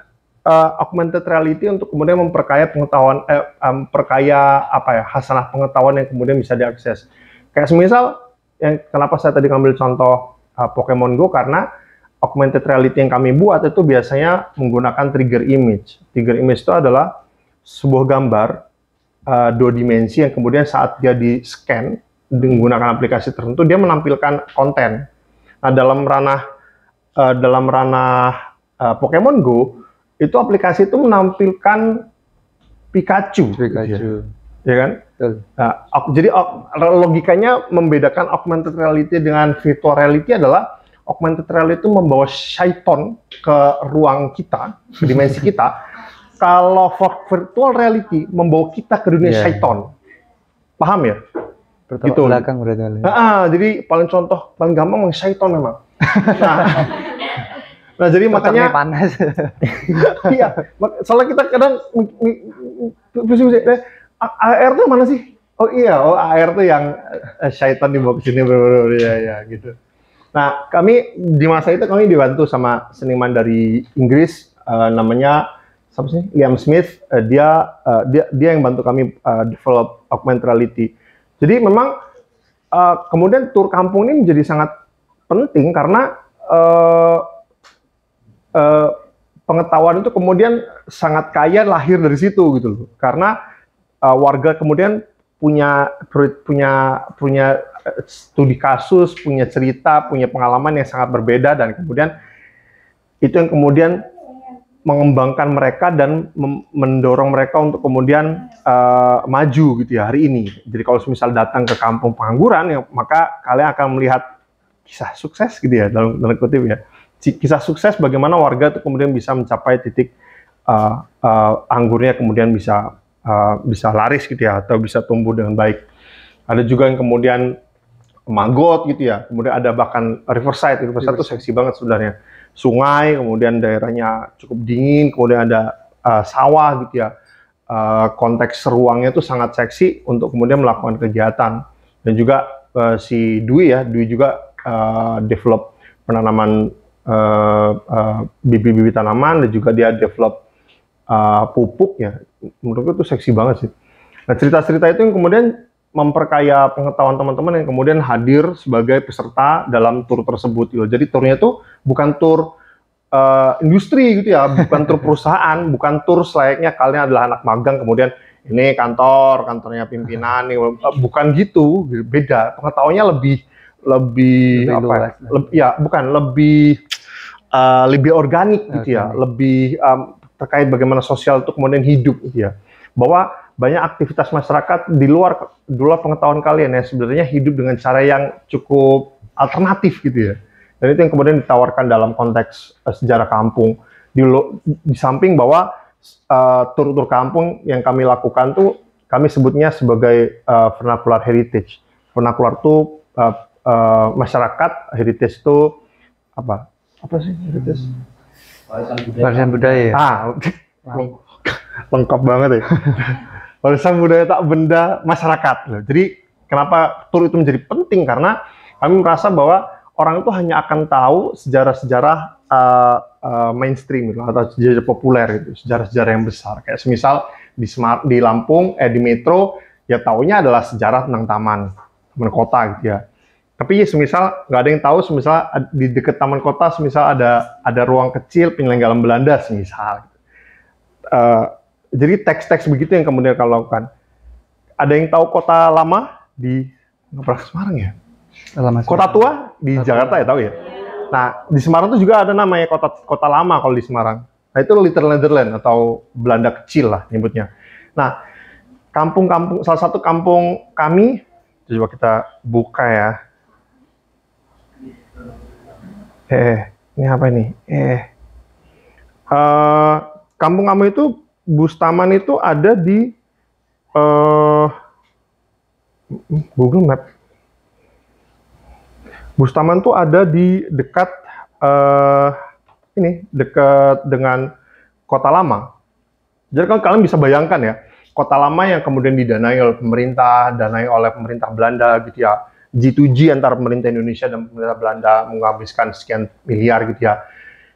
augmented reality untuk kemudian memperkaya pengetahuan, hasanah pengetahuan yang kemudian bisa diakses. Kayak semisal, yang kenapa saya tadi ngambil contoh Pokemon Go, karena augmented reality yang kami buat itu biasanya menggunakan trigger image. Trigger image itu adalah sebuah gambar 2 dimensi yang kemudian saat dia di-scan menggunakan aplikasi tertentu, dia menampilkan konten. Nah, dalam ranah Pokemon Go, itu aplikasi itu menampilkan Pikachu. Ya kan? Nah, jadi logikanya membedakan augmented reality dengan virtual reality adalah augmented reality itu membawa syaiton ke ruang kita, ke dimensi kita. Kalau virtual reality membawa kita ke dunia syaiton. Paham ya? Gitu. Belakang berarti. Jadi paling gampang syaiton memang. Nah, jadi makanya panas. Iya, soalnya kita kadang AR tuh mana sih? Oh iya, AR tuh yang syaitan dibawa ke sini, ya gitu. Nah, kami di masa itu kami dibantu sama seniman dari Inggris, namanya siapa sih? Liam Smith. Dia yang bantu kami develop augmented reality. Jadi memang kemudian tur kampung ini menjadi sangat penting karena pengetahuan itu kemudian sangat kaya lahir dari situ gitu loh. Karena warga kemudian punya studi kasus, punya cerita, punya pengalaman yang sangat berbeda, dan kemudian Itu yang kemudian mengembangkan mereka dan mendorong mereka untuk kemudian maju gitu ya hari ini. Jadi kalau misal datang ke kampung pengangguran, ya, maka kalian akan melihat kisah sukses gitu ya, dalam kutip ya. Kisah sukses bagaimana warga itu kemudian bisa mencapai titik anggurnya kemudian bisa laris gitu ya, atau bisa tumbuh dengan baik. Ada juga yang kemudian Magot gitu ya, kemudian ada bahkan Riverside itu seksi banget sebenarnya. Sungai, kemudian daerahnya cukup dingin, kemudian ada sawah gitu ya. Konteks ruangnya itu sangat seksi untuk kemudian melakukan kegiatan. Dan juga si Dwi juga develop penanaman bibit-bibit tanaman, dan juga dia develop pupuk ya. Menurutku itu seksi banget sih. Nah, cerita-cerita itu yang kemudian memperkaya pengetahuan teman-teman yang kemudian hadir sebagai peserta dalam tur tersebut gitu. Jadi turnya itu bukan tur industri gitu ya, bukan tur perusahaan, bukan tur selayaknya kalian adalah anak magang kemudian ini kantornya pimpinan nih, bukan gitu, beda. Pengetahuannya lebih apa? Lebih organik gitu ya, lebih terkait bagaimana sosial itu kemudian hidup gitu ya. Bahwa banyak aktivitas masyarakat di luar pengetahuan kalian ya, sebenarnya hidup dengan cara yang cukup alternatif gitu ya. Dan itu yang kemudian ditawarkan dalam konteks sejarah kampung. Di samping bahwa tur-tur kampung yang kami lakukan tuh kami sebutnya sebagai vernacular heritage. Vernacular itu masyarakat, heritage itu apa sih heritage? Warisan budaya. Lengkap banget ya. Warisan budaya tak benda masyarakat. Jadi kenapa tur itu menjadi penting? Karena kami merasa bahwa orang itu hanya akan tahu sejarah-sejarah mainstream gitu, atau sejarah populer gitu, sejarah-sejarah yang besar. Kayak semisal di Lampung, di Metro, ya taunya adalah sejarah tentang taman kota gitu ya. Tapi semisal nggak ada yang tahu, semisal di dekat taman kota, semisal ada ruang kecil peninggalan Belanda, semisal. Jadi teks-teks begitu yang kemudian kalau lakukan. Ada yang tahu kota lama di Semarang ya? Kota tua di Jakarta ya, tahu ya? Nah, di Semarang itu juga ada namanya kota lama kalau di Semarang. Nah, itu Little Netherlands atau Belanda kecil lah nyebutnya. Nah, salah satu kampung kami, coba kita buka ya. Ini apa ini? Kampung kami itu Bustaman itu ada di Google Map. Bustaman tuh ada di dekat dekat dengan Kota Lama. Jadi kan kalian bisa bayangkan ya, Kota Lama yang kemudian didanai oleh pemerintah Belanda gitu ya. G2G antara pemerintah Indonesia dan pemerintah Belanda menghabiskan sekian miliar gitu ya.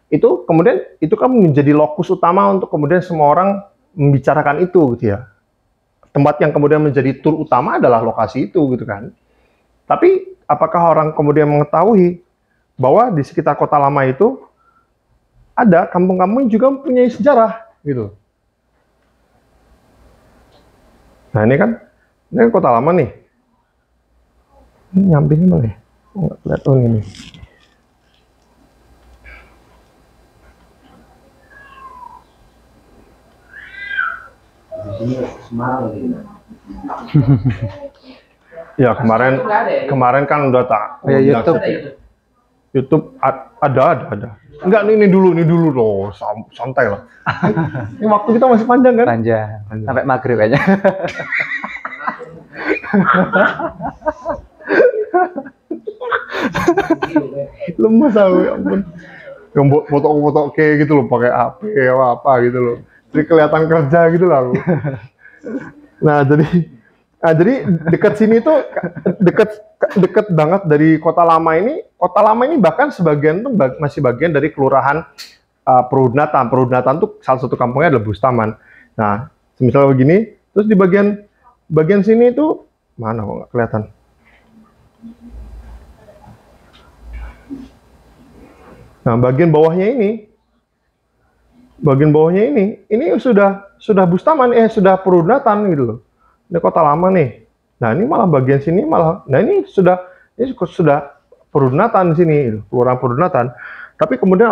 Itu kemudian itu kan menjadi lokus utama untuk kemudian semua orang membicarakan itu gitu ya. Tempat yang kemudian menjadi tur utama adalah lokasi itu gitu kan. Tapi apakah orang kemudian mengetahui bahwa di sekitar Kota Lama itu ada kampung-kampung yang juga mempunyai sejarah gitu. Nah, ini kan Kota Lama nih. Ini nyampingnya mana ya? Nggak kelihatan ini. Ya kemarin kan udah tak. Oh, ya, YouTube ada. Enggak, ini dulu loh, santai lah. Ini waktu kita masih panjang kan? Panjang. Sampai maghrib kayaknya. Lemes aku, ya ampun. Yang foto-foto kayak gitu loh, pakai HP apa gitu loh. Jadi kelihatan kerja gitu lah. Nah, jadi dekat sini tuh dekat banget dari Kota Lama ini. Kota Lama ini bahkan sebagian tuh masih bagian dari kelurahan Perudnatan. Perudnatan tuh salah satu kampungnya adalah Bustaman. Nah, misalnya begini, terus di bagian sini itu mana kok nggak kelihatan? Nah, bagian bawahnya ini sudah Bustaman, sudah Perudnatan gitu loh. Ini Kota Lama nih. Nah, ini malah bagian sini ini sudah Perudnatan di sini, Kelurahan Perudnatan. Tapi kemudian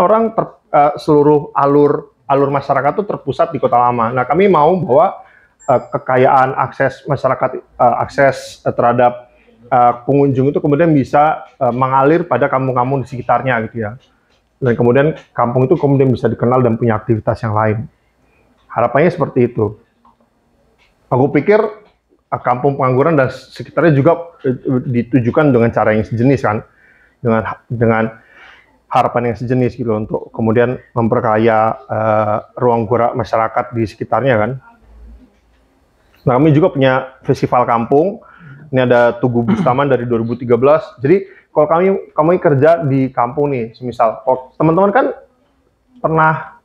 seluruh alur masyarakat itu terpusat di Kota Lama. Nah, kami mau bahwa kekayaan akses masyarakat, akses terhadap pengunjung itu kemudian bisa mengalir pada kampung-kampung di sekitarnya gitu ya. Dan kemudian kampung itu kemudian bisa dikenal dan punya aktivitas yang lain. Harapannya seperti itu. Aku pikir kampung pengangguran dan sekitarnya juga ditujukan dengan cara yang sejenis kan, dengan harapan yang sejenis gitu untuk kemudian memperkaya ruang gerak masyarakat di sekitarnya kan. Nah, kami juga punya festival kampung. Ini ada Tugu Bustaman dari 2013. Jadi kalau kami kerja di kampung nih, semisal teman-teman kan pernah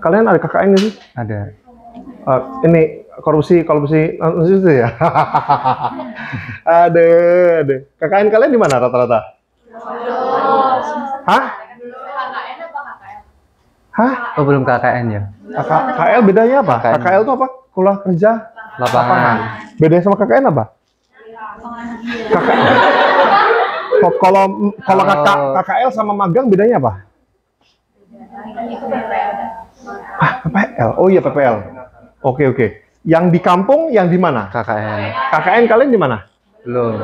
kalian ada KKN nggak sih? Ada. Ini korupsi itu ya. Ada. KKN kalian di mana rata-rata? Hah? Hah? Oh, belum KKN ya? KKL bedanya apa? KKN. KKL itu apa? Kuliah kerja Lapangan. Bedanya sama KKN apa? Kalau KKL sama magang bedanya apa? PPL. Oh iya PPL. Oke. Yang di kampung, yang di mana? KKN. KKN kalian di mana? Belum.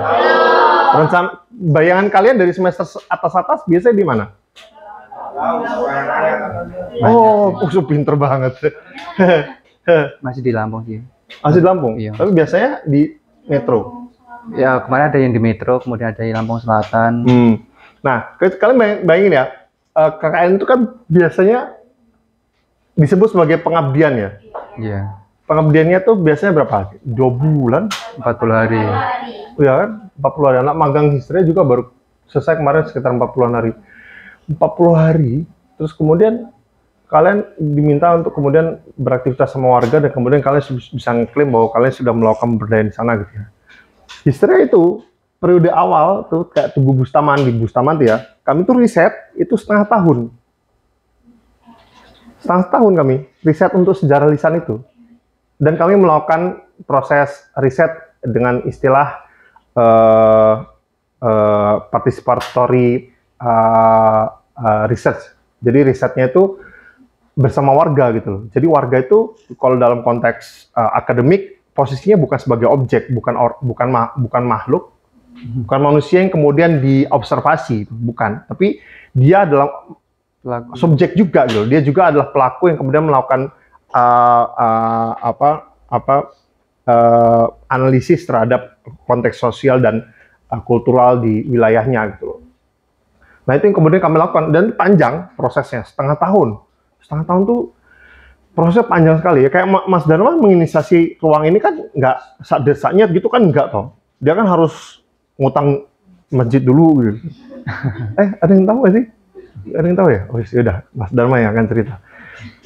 Bayangan kalian dari semester atas biasanya di mana? Oh, pinter banget. Masih di Lampung sih. Masih di Lampung? Iya. Tapi biasanya di Metro? Ya, kemarin ada yang di Metro, kemudian ada di Lampung Selatan. Nah, kalian bayangin ya, KKN itu kan biasanya disebut sebagai pengabdian ya? Iya. Pengabdiannya tuh biasanya berapa? 2 bulan? 40 hari. Iya kan? 40 hari. Anak magang history juga baru selesai kemarin sekitar 40 hari. 40 hari, terus kemudian kalian diminta untuk kemudian beraktivitas sama warga dan kemudian kalian bisa ngeklaim bahwa kalian sudah melakukan pemberdayaan di sana gitu ya. History itu periode awal tuh kayak Tugu Bustaman di Bustaman tuh ya, kami tuh riset itu setengah tahun kami riset untuk sejarah lisan itu, dan kami melakukan proses riset dengan istilah participatory research. Jadi risetnya itu bersama warga gitu loh. Jadi warga itu kalau dalam konteks akademik posisinya bukan sebagai objek, bukan makhluk, bukan manusia yang kemudian diobservasi, bukan. Tapi dia adalah subjek juga gitu. Dia juga adalah pelaku yang kemudian melakukan analisis terhadap konteks sosial dan kultural di wilayahnya gitu loh. Nah, itu yang kemudian kami lakukan, dan panjang prosesnya, setengah tahun. Setengah tahun tuh prosesnya panjang sekali ya. Kayak Mas Dharma menginisiasi ruang ini kan nggak saat-desaknya gitu kan, nggak toh. Dia kan harus ngutang masjid dulu gitu. Ada yang tahu nggak sih? Ada yang tahu ya? Oh sudah, Mas Dharma yang akan cerita.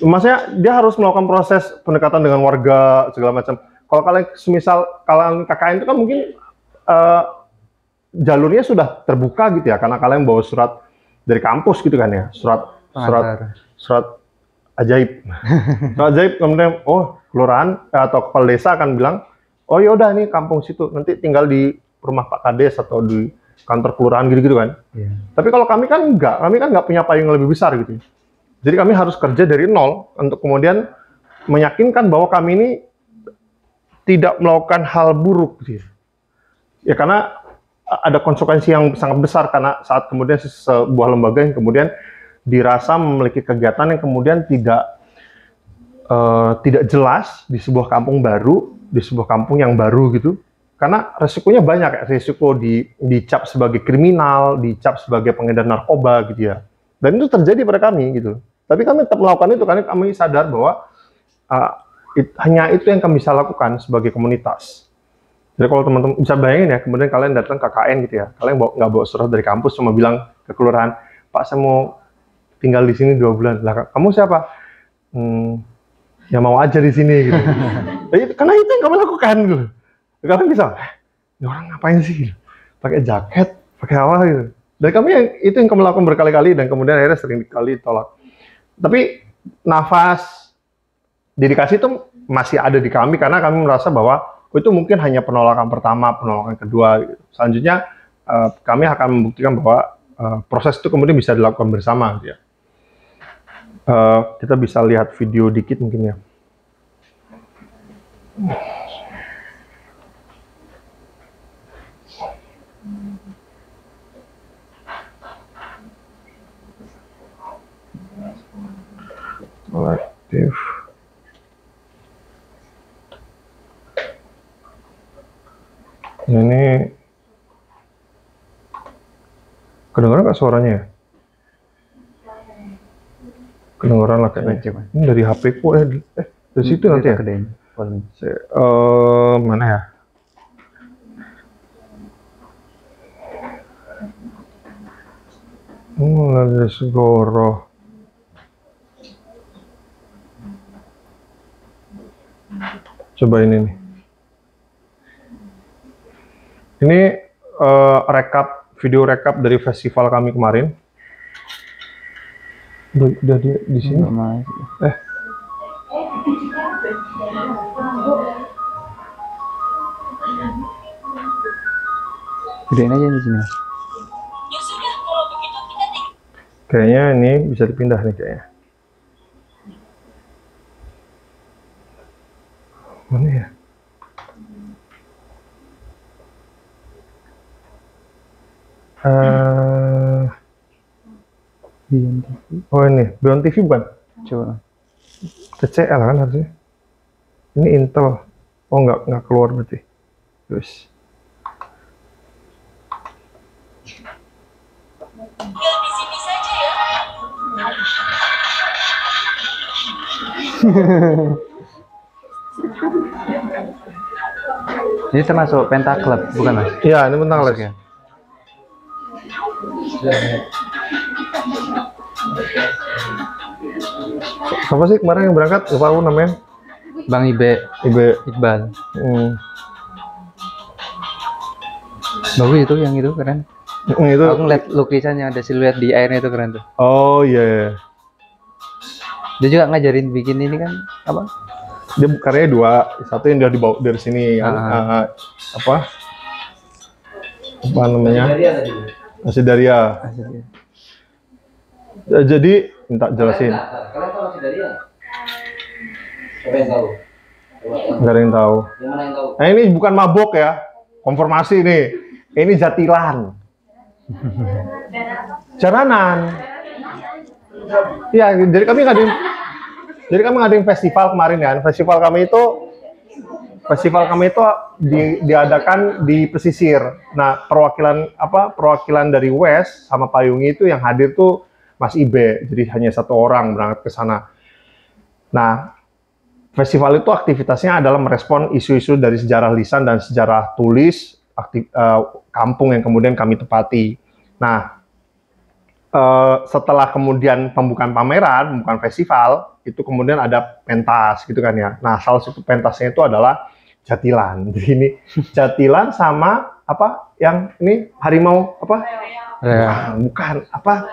Maksudnya dia harus melakukan proses pendekatan dengan warga segala macam. Kalau kalian semisal kalian KKN itu kan mungkin jalurnya sudah terbuka gitu ya, karena kalian bawa surat dari kampus gitu kan ya, surat ajaib. Surat ajaib kemudian kelurahan atau kepala desa akan bilang, oh yaudah ini kampung situ, nanti tinggal di rumah Pak Kades atau di kantor kelurahan gitu-gitu kan. Yeah. Tapi kalau kami kan nggak punya payung lebih besar gitu. Jadi kami harus kerja dari nol untuk kemudian meyakinkan bahwa kami ini tidak melakukan hal buruk gitu. Ya karena ada konsekuensi yang sangat besar, karena saat kemudian sebuah lembaga yang kemudian dirasa memiliki kegiatan yang kemudian tidak jelas di sebuah kampung baru, di sebuah kampung yang baru gitu, karena resikonya banyak, resiko dicap sebagai kriminal, dicap sebagai pengedar narkoba gitu ya, dan itu terjadi pada kami gitu. Tapi kami tetap melakukan itu karena kami sadar bahwa hanya itu yang kami bisa lakukan sebagai komunitas. Jadi kalau teman-teman bisa bayangin ya, kemudian kalian datang ke KKN gitu ya, kalian nggak bawa surat dari kampus, cuma bilang ke kelurahan, Pak saya mau tinggal di sini 2 bulan. Lah kamu siapa? Ya mau aja di sini gitu. Karena itu yang kami lakukan gitu. Kalian bisa, ini orang ngapain sih? Gitu. Pakai jaket, pakai apa gitu. Dan kami itu yang kami lakukan berkali-kali dan kemudian akhirnya sering kali ditolak. Tapi nafas dedikasi itu masih ada di kami karena kami merasa bahwa itu mungkin hanya penolakan pertama, penolakan kedua. Gitu. Selanjutnya kami akan membuktikan bahwa proses itu kemudian bisa dilakukan bersama gitu ya. Kita bisa lihat video dikit mungkin ya. Kolektif. Ini kedengeran nggak suaranya ya? Kedengeran lah kayaknya. Ini dari HP ku dari situ nanti ya. Mana ya? Ada segoro. Coba ini nih. Ini video rekap dari festival kami kemarin. Udah di sini. Gedein aja di sini. Kayaknya ini bisa dipindah nih kayaknya. Mana ya? Oh ini, Beyond TV bukan? Coba. TCL kan harusnya. Ini Intel. Oh nggak keluar berarti. Terus. Di sini saja ya. Ini termasuk Pentaclub, bukan Mas? Iya, ini Pentaclub ya. Siapa sih kemarin yang berangkat? Lupa aku namanya. Bang Iqbal. Bagus itu, yang itu keren. Itu. Aku ngeliat lukisan yang ada siluet di airnya itu keren tuh. Oh iya. Dia juga ngajarin bikin ini kan apa? Dia karyanya dua, satu yang udah dibawa dari sini kan, apa namanya? Asidaria. Jadi minta jelasin. Kalian tahu Asidaria? Siapa yang tahu? Nggak ada yang tahu. Yang mana yang tahu? Nah ini bukan mabok ya, konformasi nih. Ini jatilan. Jaranan. Iya, jadi kami ngadain festival kemarin kan. Festival kami itu diadakan di pesisir. Nah, perwakilan dari West sama Payungi itu yang hadir tuh Mas Ibe. Jadi hanya satu orang berangkat ke sana. Nah, festival itu aktivitasnya adalah merespon isu-isu dari sejarah lisan dan sejarah tulis kampung yang kemudian kami tepati. Nah, setelah kemudian pembukaan festival, itu kemudian ada pentas gitu kan ya. Nah, salah satu pentasnya itu adalah jatilan. Jadi ini jatilan sama apa yang ini harimau apa? Bukan apa?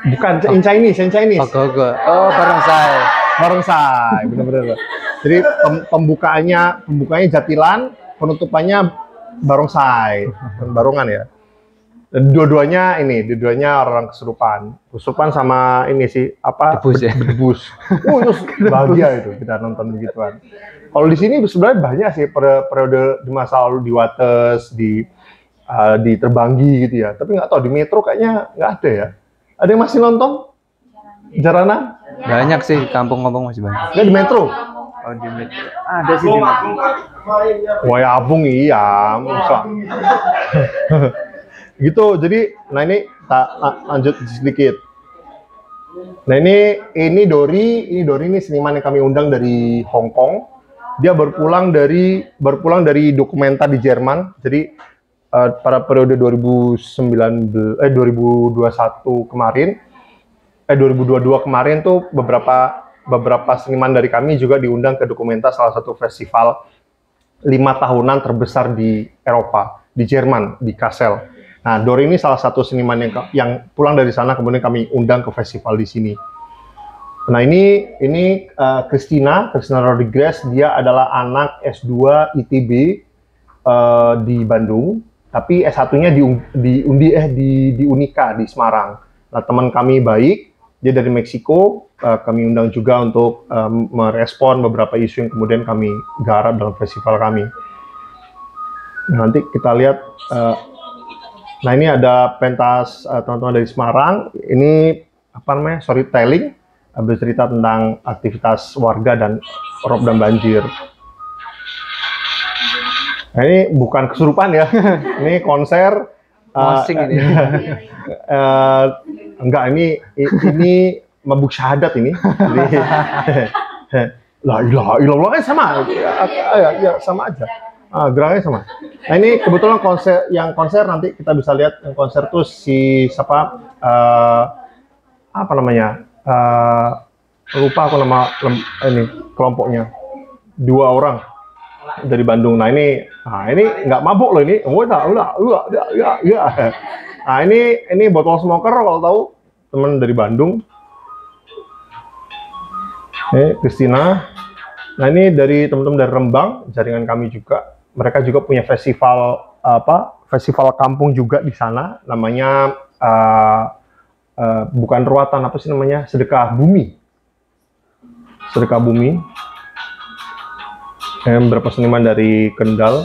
Bukan in Chinese. Oh, barongsai, benar-benar. Jadi pembukaannya jatilan, penutupannya barongsai, barongan ya. Dua-duanya orang kesurupan sama ini sih apa debus. Terus bahagia itu kita nonton begituan. Kalau di sini sebenarnya banyak sih periode di masa lalu di Wates, di Terbanggi gitu ya. Tapi nggak tahu di Metro kayaknya nggak ada ya. Ada yang masih nonton? Jaranan? Banyak sih, kampung-kampung masih banyak. Nggak di Metro? Oh, di Metro. Ada sih di Metro. Wah, Abung iya, masa. Gitu, jadi, nah ini lanjut sedikit. Nah ini Dori ini seniman yang kami undang dari Hong Kong. Dia berpulang dari dokumenta di Jerman. Jadi pada periode 2021 kemarin, 2022 kemarin tuh beberapa seniman dari kami juga diundang ke dokumenta salah satu festival 5 tahunan terbesar di Eropa, di Jerman, di Kassel. Nah, Dori ini salah satu seniman yang pulang dari sana, kemudian kami undang ke festival di sini. Nah, ini Christina Rodriguez, dia adalah anak S2 ITB di Bandung. tapi S1-nya di Unika di Semarang. Nah, teman kami baik, dia dari Meksiko, kami undang juga untuk merespon beberapa isu yang kemudian kami garap dalam festival kami. Nanti kita lihat, nah ini ada pentas teman-teman dari Semarang, ini apa namanya, storytelling, bercerita tentang aktivitas warga dan rob dan banjir. Nah, ini bukan kesurupan ya, ini konser. Mosing ini. Enggak, ini mabuk syahadat ini. Jadi, la ilaha illallah kan sama, ya sama aja. Geraknya sama. Nah ini kebetulan konser nanti kita bisa lihat yang konser tuh si siapa apa namanya, lupa aku nama ini kelompoknya, 2 orang dari Bandung. Nah ini nggak mabuk loh ini. Ya. Nah ini botol smoker kalau tahu, teman dari Bandung. Ini Christina. Nah ini dari teman-teman dari Rembang, jaringan kami juga. Mereka juga punya festival festival kampung juga di sana. Namanya bukan ruatan, apa sih namanya? Sedekah Bumi. Sedekah Bumi. Beberapa seniman dari Kendal,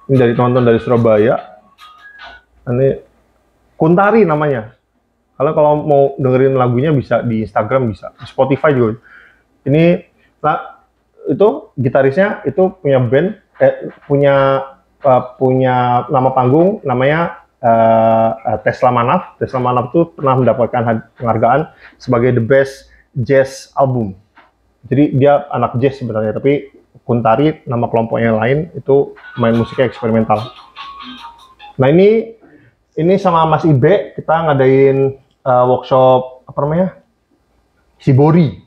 ini dari teman-teman dari Surabaya. Ini Kuntari namanya. Kalau mau dengerin lagunya bisa di Instagram, bisa di Spotify juga. Ini, nah itu gitarisnya itu punya band, punya nama panggung namanya Tesla Manaf. Tesla Manaf itu pernah mendapatkan penghargaan sebagai the best jazz album. Jadi dia anak jazz sebenarnya, tapi Kuntari, nama kelompoknya lain, itu main musiknya eksperimental. Nah ini sama Mas Ibe, kita ngadain workshop, apa namanya, Shibori,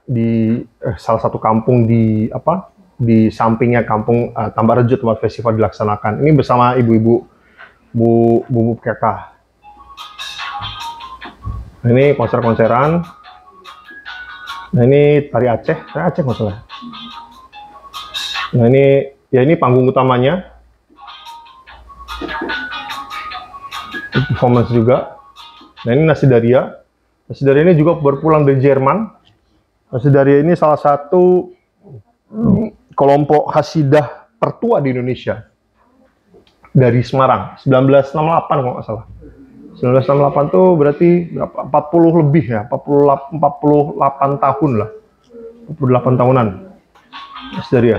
di salah satu kampung di sampingnya kampung Tambarrejo, tempat festival dilaksanakan. Ini bersama ibu-ibu, Bu PKK. Nah, ini konser-konseran. Nah ini tari Aceh nggak salah. Nah ini panggung utamanya, performance juga. Nah ini Nasi Daria ini juga berpulang dari Jerman. Nasi Daria ini salah satu kelompok hasidah tertua di Indonesia, dari Semarang, 1968 kalau nggak salah. 1968 tuh berarti berapa? 40 lebih ya, 48 tahun lah, 48 tahunan Nasi Daria.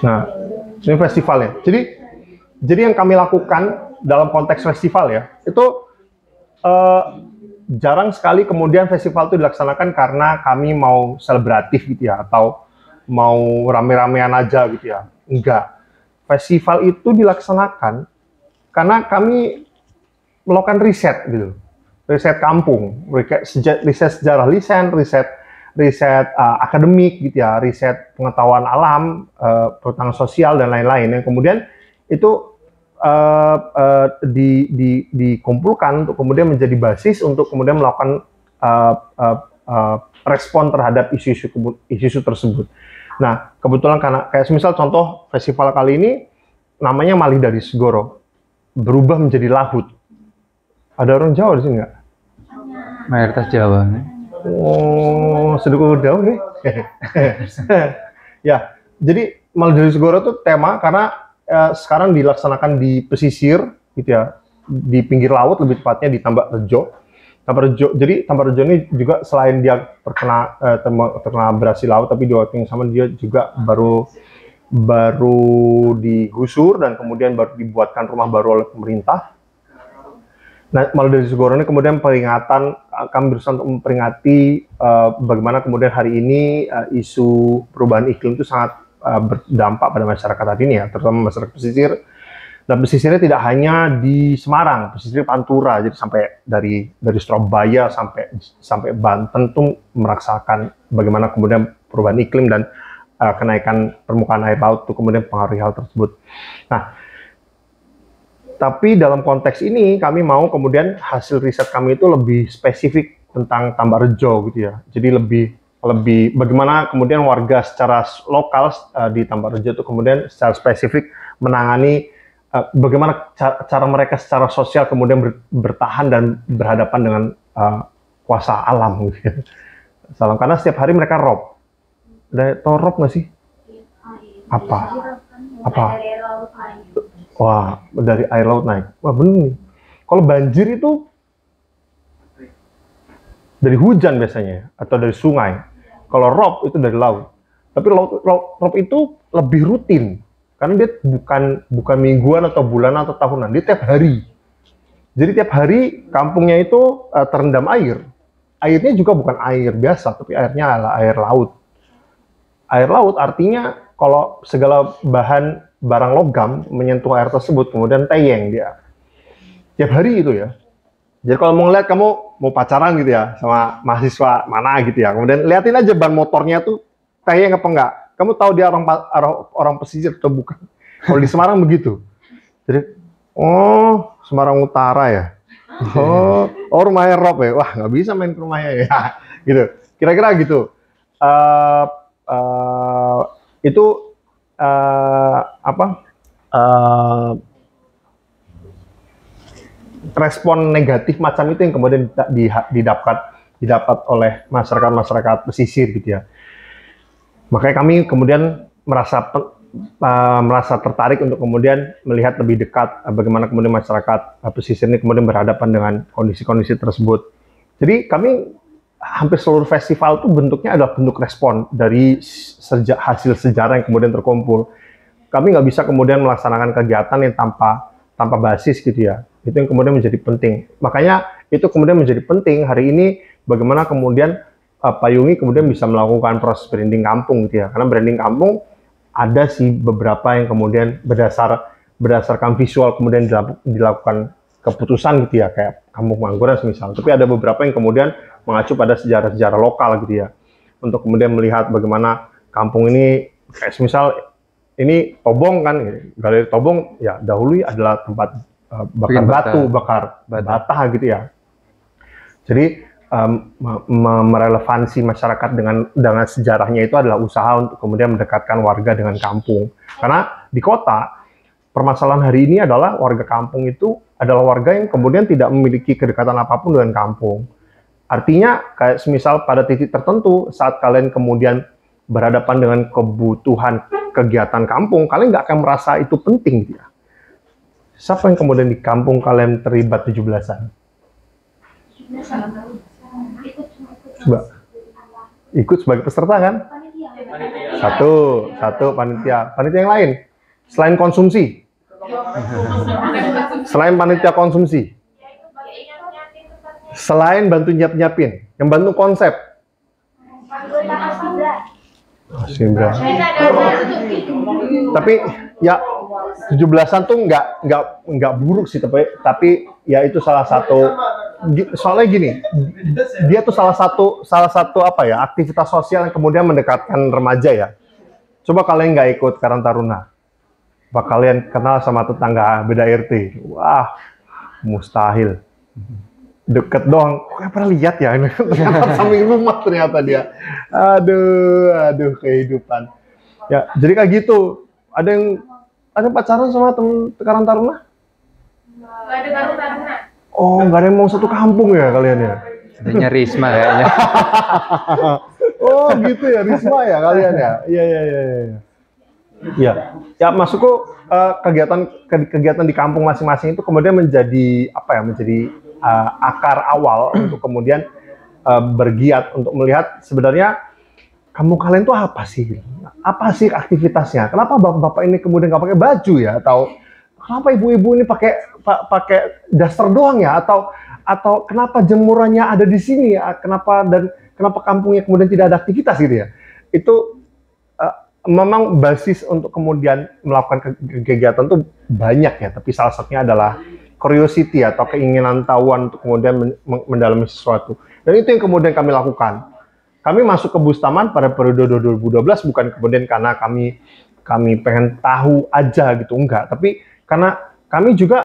Nah, ini festivalnya. Jadi yang kami lakukan dalam konteks festival ya, itu jarang sekali kemudian festival itu dilaksanakan karena kami mau selebratif gitu ya, atau mau rame-ramean aja gitu ya. Enggak. Festival itu dilaksanakan karena kami melakukan riset gitu. Riset kampung, riset sejarah lisan, riset akademik gitu ya, riset pengetahuan alam, pengetahuan sosial dan lain-lain, yang kemudian itu dikumpulkan untuk kemudian menjadi basis untuk kemudian melakukan respon terhadap isu-isu tersebut. Nah, kebetulan karena kayak misal contoh festival kali ini namanya Malih dari Segoro, berubah menjadi Lahut. Ada orang Jawa di sini nggak? Mayoritas Jawa nih. Oh, sedekah jauh nih. Ya, jadi Malih dari Segoro itu tema karena sekarang dilaksanakan di pesisir, gitu ya, di pinggir laut, lebih tepatnya di Tambarrejo. Jadi Tambarrejo ini juga selain dia terkena abrasi laut, tapi di waktu yang sama dia juga baru digusur dan kemudian baru dibuatkan rumah baru oleh pemerintah. Nah, Malih dari Segoro ini kemudian peringatan, kami berusaha untuk memperingati bagaimana kemudian hari ini isu perubahan iklim itu sangat berdampak pada masyarakat hari ini ya, terutama masyarakat pesisir. Dan pesisirnya tidak hanya di Semarang, pesisir Pantura, jadi sampai dari Surabaya sampai Banten tuh merasakan bagaimana kemudian perubahan iklim dan kenaikan permukaan air laut itu kemudian mempengaruhi hal tersebut. Nah, tapi dalam konteks ini kami mau kemudian hasil riset kami itu lebih spesifik tentang Tambarrejo gitu ya. Jadi lebih lebih bagaimana kemudian warga secara lokal di Tambarrejo itu kemudian secara spesifik menangani bagaimana cara mereka secara sosial kemudian bertahan dan berhadapan dengan kuasa alam gitu. Salam, karena setiap hari mereka rob. Udah tau rob nggak sih? Apa? Wah, dari air laut naik. Wah, bener nih. Kalau banjir itu dari hujan biasanya atau dari sungai. Kalau rob itu dari laut. Tapi rob itu lebih rutin karena dia bukan mingguan atau bulanan atau tahunan. Dia tiap hari. Jadi tiap hari kampungnya itu terendam air. Airnya juga bukan air biasa, tapi airnya adalah air laut. Air laut artinya kalau segala barang logam menyentuh air tersebut, kemudian teyeng dia. Tiap hari itu ya. Jadi kalau mau ngeliat kamu mau pacaran gitu ya, sama mahasiswa mana gitu ya, kemudian liatin aja ban motornya tuh teyeng apa enggak. Kamu tahu dia orang pesisir atau bukan. Kalau di Semarang begitu. Jadi, oh Semarang Utara ya. Oh rumahnya Rob ya, wah nggak bisa main ke rumahnya ya, gitu. Kira-kira gitu. Itu respon negatif macam itu yang kemudian didapat oleh masyarakat pesisir gitu ya. Makanya kami kemudian merasa tertarik untuk kemudian melihat lebih dekat bagaimana kemudian masyarakat pesisir ini kemudian berhadapan dengan kondisi-kondisi tersebut. Jadi kami hampir seluruh festival itu bentuknya adalah bentuk respon dari hasil sejarah yang kemudian terkumpul. Kami nggak bisa kemudian melaksanakan kegiatan yang tanpa basis gitu ya. Itu yang kemudian menjadi penting. Makanya itu kemudian menjadi penting hari ini bagaimana kemudian Pak Yungi kemudian bisa melakukan proses branding kampung gitu ya. Karena branding kampung ada sih beberapa yang kemudian berdasarkan visual kemudian dilakukan keputusan gitu ya, kayak Kampung Mangkuran misal. Tapi ada beberapa yang kemudian mengacu pada sejarah-sejarah lokal gitu ya, untuk kemudian melihat bagaimana kampung ini, kayak misal ini Tobong kan, Galeri Tobong ya dahulu adalah tempat bakar batu, bakar bata gitu ya. Jadi merelevansi masyarakat dengan sejarahnya itu adalah usaha untuk kemudian mendekatkan warga dengan kampung. Karena di kota, permasalahan hari ini adalah warga kampung itu adalah warga yang kemudian tidak memiliki kedekatan apapun dengan kampung. Artinya, kayak semisal pada titik tertentu, saat kalian kemudian berhadapan dengan kebutuhan kegiatan kampung, kalian nggak akan merasa itu penting. Gitu ya. Siapa yang kemudian di kampung kalian terlibat 17-an? Coba. Ikut sebagai peserta kan? Satu panitia. Panitia yang lain? Selain konsumsi? Selain panitia konsumsi? Selain bantu nyiapin? Yang bantu konsep? Tapi ya 17-an tuh nggak buruk sih, tapi ya itu salah satu. Soalnya gini, dia tuh salah satu apa ya, aktivitas sosial yang kemudian mendekatkan remaja ya. Coba kalian nggak ikut Karang Taruna, apa kalian kenal sama tetangga beda RT? Wah, mustahil. Deket doang, kok pernah lihat ya? Ternyata samping rumah ternyata dia. Aduh kehidupan. Ya, jadi kayak gitu. Ada pacaran sama temen Karang Taruna? Nggak ada Karang Taruna. Oh, nggak ada yang mau satu kampung ya kalian ya? Adanya Risma kayaknya. Oh gitu ya, Risma ya kalian ya? Iya. Iya. Ya maksudku kegiatan di kampung masing-masing itu kemudian menjadi apa ya? Menjadi akar awal untuk kemudian bergiat untuk melihat sebenarnya kampung kalian tuh apa sih? Apa sih aktivitasnya? Kenapa bapak-bapak ini kemudian nggak pakai baju ya? Atau kenapa ibu-ibu ini pakai daster doang ya? Atau kenapa jemurannya ada di sini ya? Kenapa kampungnya kemudian tidak ada aktivitas gitu ya? Itu memang basis untuk kemudian melakukan kegiatan tuh banyak ya. Tapi salah satunya adalah curiosity atau keinginan tahuan untuk kemudian mendalami sesuatu. Dan itu yang kemudian kami lakukan. Kami masuk ke Bustaman pada periode 2012 bukan kemudian karena kami pengen tahu aja gitu, enggak. Tapi karena kami juga